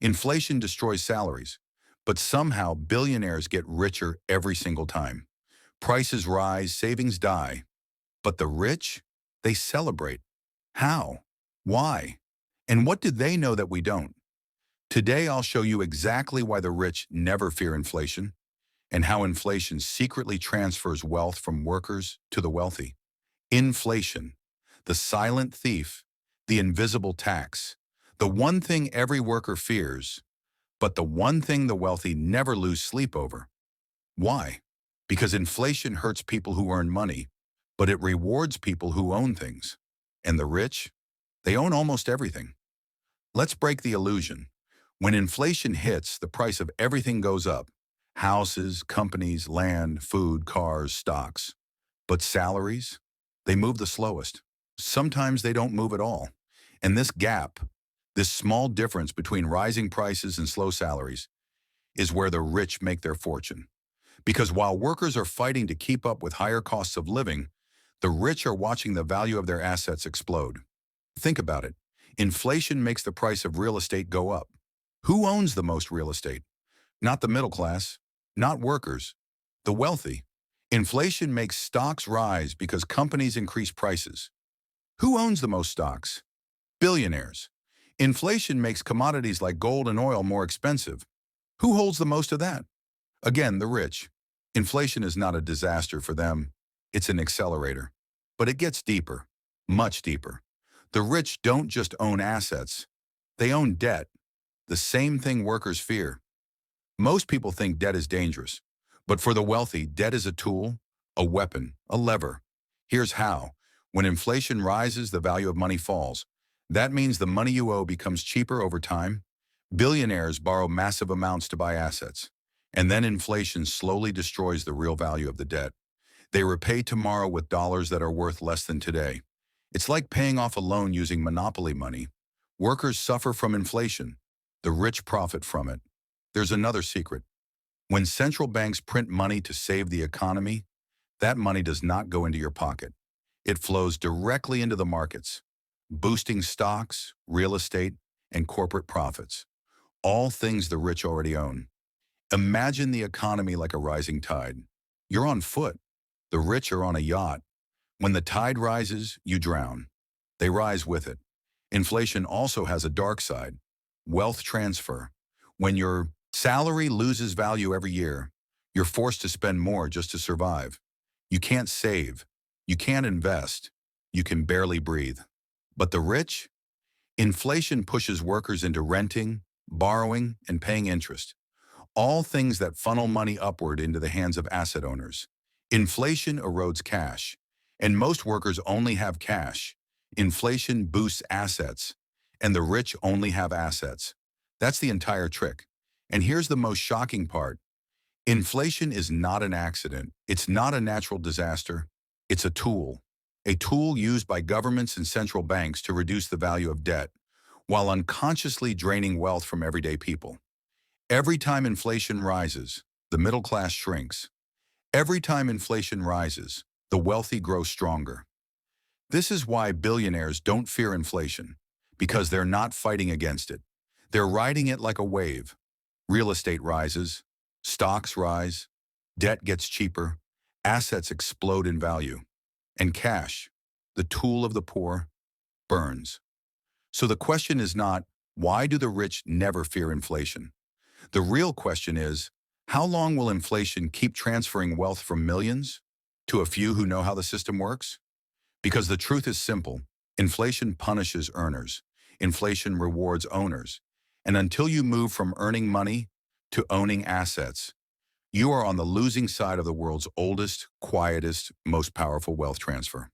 Inflation destroys salaries, but somehow billionaires get richer every single time. Prices rise, savings die, but the rich, they celebrate. How? Why? And what do they know that we don't? Today, I'll show you exactly why the rich never fear inflation and how inflation secretly transfers wealth from workers to the wealthy. Inflation, the silent thief, the invisible tax, the one thing every worker fears, but the one thing the wealthy never lose sleep over. Why? Because inflation hurts people who earn money, but it rewards people who own things. And the rich? They own almost everything. Let's break the illusion. When inflation hits, the price of everything goes up. Houses, companies, land, food, cars, stocks. But salaries? They move the slowest. Sometimes they don't move at all. And this gap, this small difference between rising prices and slow salaries, is where the rich make their fortune. Because while workers are fighting to keep up with higher costs of living, the rich are watching the value of their assets explode. Think about it. Inflation makes the price of real estate go up. Who owns the most real estate? Not the middle class, not workers, the wealthy. Inflation makes stocks rise because companies increase prices. Who owns the most stocks? Billionaires. Inflation makes commodities like gold and oil more expensive. Who holds the most of that? Again, the rich. Inflation is not a disaster for them. It's an accelerator. But it gets deeper, much deeper. The rich don't just own assets. They own debt, the same thing workers fear. Most people think debt is dangerous. But for the wealthy, debt is a tool, a weapon, a lever. Here's how. When inflation rises, the value of money falls. That means the money you owe becomes cheaper over time. Billionaires borrow massive amounts to buy assets. And then inflation slowly destroys the real value of the debt. They repay tomorrow with dollars that are worth less than today. It's like paying off a loan using monopoly money. Workers suffer from inflation. The rich profit from it. There's another secret. When central banks print money to save the economy, that money does not go into your pocket. It flows directly into the markets, boosting stocks, real estate, and corporate profits, all things the rich already own. Imagine the economy like a rising tide. You're on foot. The rich are on a yacht. When the tide rises, you drown. They rise with it. Inflation also has a dark side, wealth transfer. When your salary loses value every year, you're forced to spend more just to survive. You can't save. You can't invest. You can barely breathe. But the rich? Inflation pushes workers into renting, borrowing, and paying interest. All things that funnel money upward into the hands of asset owners. Inflation erodes cash, and most workers only have cash. Inflation boosts assets, and the rich only have assets. That's the entire trick. And here's the most shocking part. Inflation is not an accident. It's not a natural disaster. It's a tool used by governments and central banks to reduce the value of debt, while unconsciously draining wealth from everyday people. Every time inflation rises, the middle class shrinks. Every time inflation rises, the wealthy grow stronger. This is why billionaires don't fear inflation, because they're not fighting against it. They're riding it like a wave. Real estate rises, stocks rise, debt gets cheaper, assets explode in value, and cash, the tool of the poor, burns. So the question is not, why do the rich never fear inflation? The real question is, how long will inflation keep transferring wealth from millions to a few who know how the system works? Because the truth is simple. Inflation punishes earners. Inflation rewards owners. And until you move from earning money to owning assets, you are on the losing side of the world's oldest, quietest, most powerful wealth transfer.